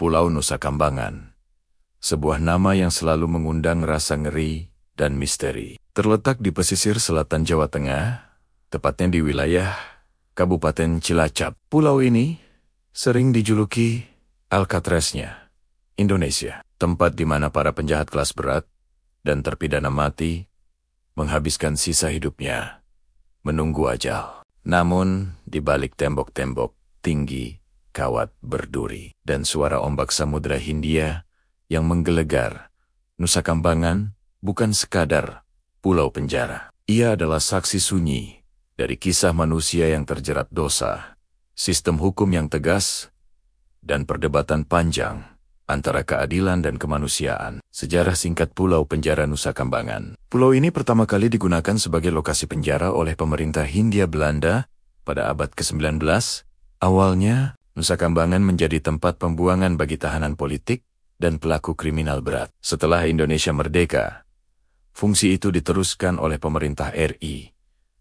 Pulau Nusa Kambangan, sebuah nama yang selalu mengundang rasa ngeri dan misteri. Terletak di pesisir selatan Jawa Tengah, tepatnya di wilayah Kabupaten Cilacap. Pulau ini sering dijuluki Alcatraznya Indonesia, tempat di mana para penjahat kelas berat dan terpidana mati menghabiskan sisa hidupnya menunggu ajal. Namun, di balik tembok-tembok tinggi, kawat berduri, dan suara ombak Samudra Hindia yang menggelegar, Nusa Kambangan bukan sekadar pulau penjara. Ia adalah saksi sunyi dari kisah manusia yang terjerat dosa, sistem hukum yang tegas, dan perdebatan panjang antara keadilan dan kemanusiaan. Sejarah singkat Pulau Penjara Nusa Kambangan. Pulau ini pertama kali digunakan sebagai lokasi penjara oleh pemerintah Hindia Belanda pada abad ke-19. Awalnya, Nusa Kambangan menjadi tempat pembuangan bagi tahanan politik dan pelaku kriminal berat. Setelah Indonesia merdeka, fungsi itu diteruskan oleh pemerintah RI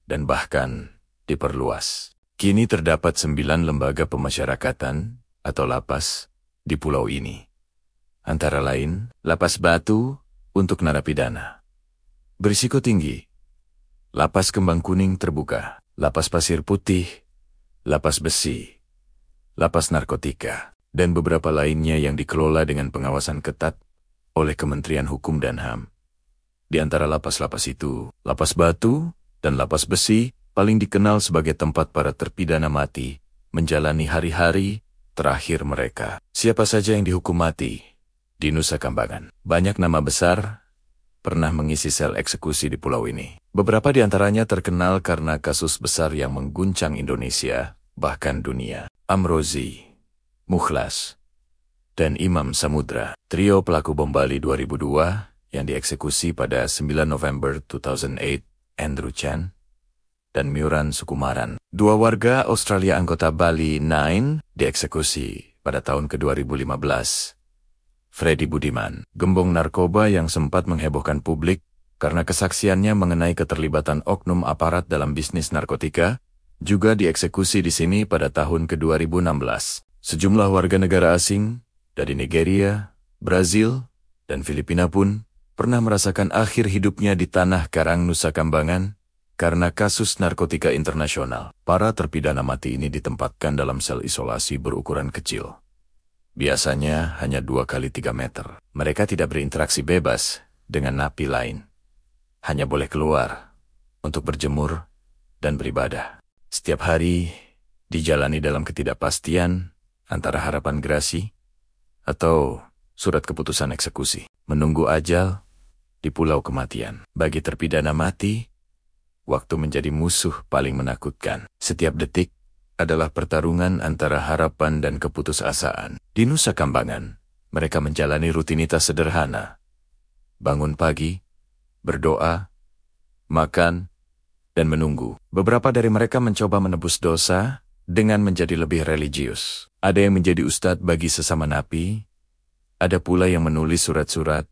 dan bahkan diperluas. Kini terdapat 9 lembaga pemasyarakatan atau lapas di pulau ini. Antara lain, Lapas Batu untuk narapidana berisiko tinggi, Lapas Kembang Kuning terbuka, Lapas Pasir Putih, Lapas Besi, Lapas Narkotika, dan beberapa lainnya yang dikelola dengan pengawasan ketat oleh Kementerian Hukum dan HAM. Di antara lapas-lapas itu, Lapas Batu dan Lapas Besi paling dikenal sebagai tempat para terpidana mati menjalani hari-hari terakhir mereka. Siapa saja yang dihukum mati di Nusa Kambangan? Banyak nama besar pernah mengisi sel eksekusi di pulau ini. Beberapa di antaranya terkenal karena kasus besar yang mengguncang Indonesia, bahkan dunia. Amrozi, Mukhlas, dan Imam Samudra. Trio pelaku bom Bali 2002 yang dieksekusi pada 9 November 2008, Andrew Chan dan Myuran Sukumaran. 2 warga Australia anggota Bali 9 dieksekusi pada tahun ke-2015. Freddy Budiman, gembong narkoba yang sempat menghebohkan publik karena kesaksiannya mengenai keterlibatan oknum aparat dalam bisnis narkotika, juga dieksekusi di sini pada tahun ke-2016. Sejumlah warga negara asing dari Nigeria, Brazil, dan Filipina pun pernah merasakan akhir hidupnya di tanah karang Nusa Kambangan karena kasus narkotika internasional. Para terpidana mati ini ditempatkan dalam sel isolasi berukuran kecil. Biasanya hanya 2 kali 3 meter. Mereka tidak berinteraksi bebas dengan napi lain. Hanya boleh keluar untuk berjemur dan beribadah. Setiap hari dijalani dalam ketidakpastian antara harapan gerasi atau surat keputusan eksekusi. Menunggu ajal di pulau kematian. Bagi terpidana mati, waktu menjadi musuh paling menakutkan. Setiap detik adalah pertarungan antara harapan dan keputusasaan. Di Nusa Kambangan, mereka menjalani rutinitas sederhana. Bangun pagi, berdoa, makan, dan menunggu. Beberapa dari mereka mencoba menebus dosa dengan menjadi lebih religius. Ada yang menjadi ustadz bagi sesama napi, ada pula yang menulis surat-surat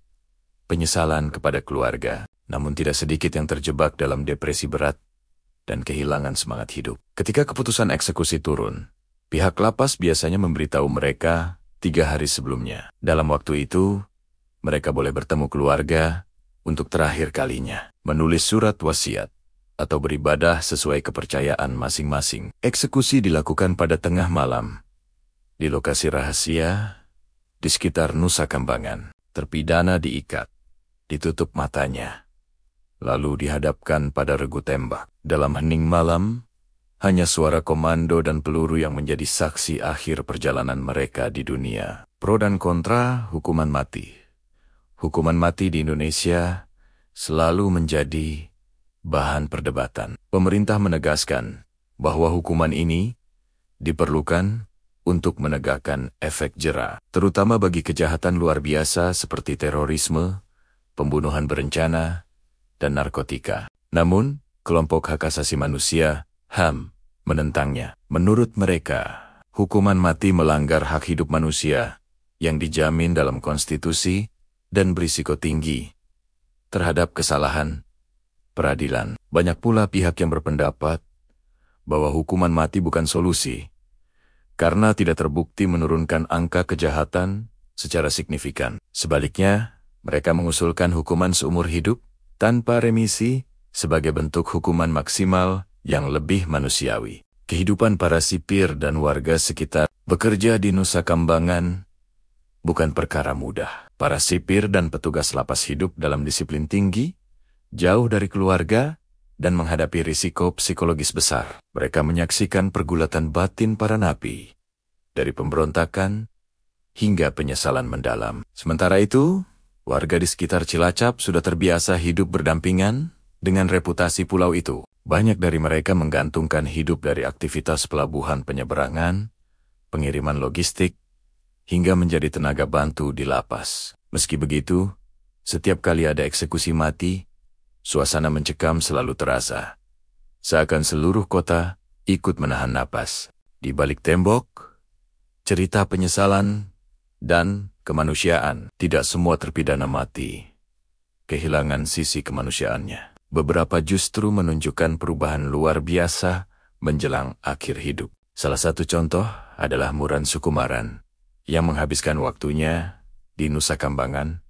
penyesalan kepada keluarga. Namun tidak sedikit yang terjebak dalam depresi berat dan kehilangan semangat hidup. Ketika keputusan eksekusi turun, pihak lapas biasanya memberitahu mereka 3 hari sebelumnya. Dalam waktu itu, mereka boleh bertemu keluarga untuk terakhir kalinya, menulis surat wasiat, atau beribadah sesuai kepercayaan masing-masing. Eksekusi dilakukan pada tengah malam, di lokasi rahasia, di sekitar Nusa Kambangan. Terpidana diikat, ditutup matanya, lalu dihadapkan pada regu tembak. Dalam hening malam, hanya suara komando dan peluru yang menjadi saksi akhir perjalanan mereka di dunia. Pro dan kontra hukuman mati. Hukuman mati di Indonesia selalu menjadi bahan perdebatan. Pemerintah menegaskan bahwa hukuman ini diperlukan untuk menegakkan efek jera, terutama bagi kejahatan luar biasa seperti terorisme, pembunuhan berencana, dan narkotika. Namun, kelompok hak asasi manusia, HAM, menentangnya. Menurut mereka, hukuman mati melanggar hak hidup manusia yang dijamin dalam konstitusi dan berisiko tinggi terhadap kesalahan peradilan. Banyak pula pihak yang berpendapat bahwa hukuman mati bukan solusi, karena tidak terbukti menurunkan angka kejahatan secara signifikan. Sebaliknya, mereka mengusulkan hukuman seumur hidup tanpa remisi sebagai bentuk hukuman maksimal yang lebih manusiawi. Kehidupan para sipir dan warga sekitar bekerja di Nusa Kambangan bukan perkara mudah. Para sipir dan petugas lapas hidup dalam disiplin tinggi, jauh dari keluarga, dan menghadapi risiko psikologis besar. Mereka menyaksikan pergulatan batin para napi, dari pemberontakan hingga penyesalan mendalam. Sementara itu, warga di sekitar Cilacap sudah terbiasa hidup berdampingan dengan reputasi pulau itu. Banyak dari mereka menggantungkan hidup dari aktivitas pelabuhan penyeberangan, pengiriman logistik, hingga menjadi tenaga bantu di lapas. Meski begitu, setiap kali ada eksekusi mati, suasana mencekam selalu terasa. Seakan seluruh kota ikut menahan napas. Di balik tembok, cerita penyesalan dan kemanusiaan. Tidak semua terpidana mati kehilangan sisi kemanusiaannya. Beberapa justru menunjukkan perubahan luar biasa menjelang akhir hidup. Salah satu contoh adalah Muran Sukumaran yang menghabiskan waktunya di Nusa Kambangan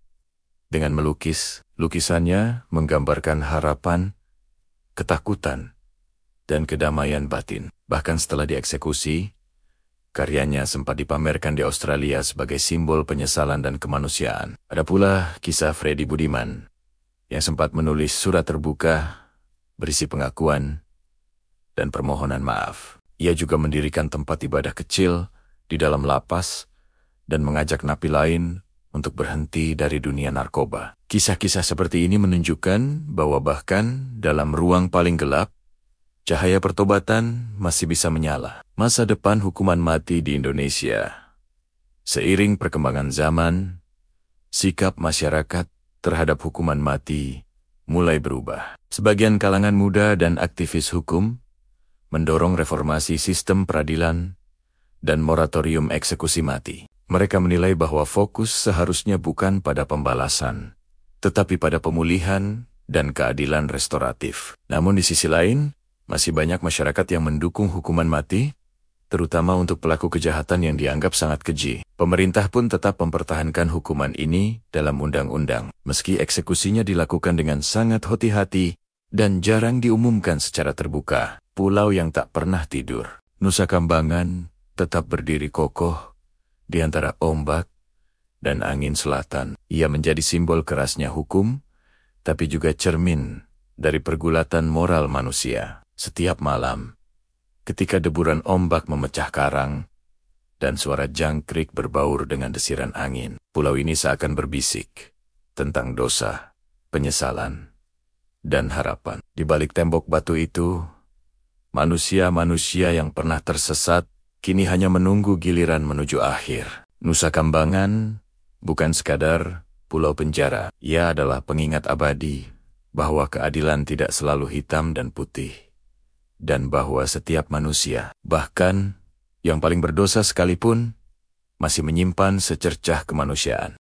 dengan melukis. Lukisannya menggambarkan harapan, ketakutan, dan kedamaian batin. Bahkan setelah dieksekusi, karyanya sempat dipamerkan di Australia sebagai simbol penyesalan dan kemanusiaan. Ada pula kisah Freddy Budiman yang sempat menulis surat terbuka berisi pengakuan dan permohonan maaf. Ia juga mendirikan tempat ibadah kecil di dalam lapas dan mengajak napi lain untuk berhenti dari dunia narkoba. Kisah-kisah seperti ini menunjukkan bahwa bahkan dalam ruang paling gelap, cahaya pertobatan masih bisa menyala. Masa depan hukuman mati di Indonesia. Seiring perkembangan zaman, sikap masyarakat terhadap hukuman mati mulai berubah. Sebagian kalangan muda dan aktivis hukum mendorong reformasi sistem peradilan dan moratorium eksekusi mati. Mereka menilai bahwa fokus seharusnya bukan pada pembalasan, tetapi pada pemulihan dan keadilan restoratif. Namun di sisi lain, masih banyak masyarakat yang mendukung hukuman mati, terutama untuk pelaku kejahatan yang dianggap sangat keji. Pemerintah pun tetap mempertahankan hukuman ini dalam undang-undang, meski eksekusinya dilakukan dengan sangat hati-hati dan jarang diumumkan secara terbuka. Pulau yang tak pernah tidur, Nusa Kambangan tetap berdiri kokoh di antara ombak dan angin selatan. Ia menjadi simbol kerasnya hukum, tapi juga cermin dari pergulatan moral manusia. Setiap malam, ketika deburan ombak memecah karang dan suara jangkrik berbaur dengan desiran angin, pulau ini seakan berbisik tentang dosa, penyesalan, dan harapan. Di balik tembok batu itu, manusia-manusia yang pernah tersesat kini hanya menunggu giliran menuju akhir. Nusa Kambangan bukan sekadar pulau penjara. Ia adalah pengingat abadi bahwa keadilan tidak selalu hitam dan putih, dan bahwa setiap manusia, bahkan yang paling berdosa sekalipun, masih menyimpan secercah kemanusiaan.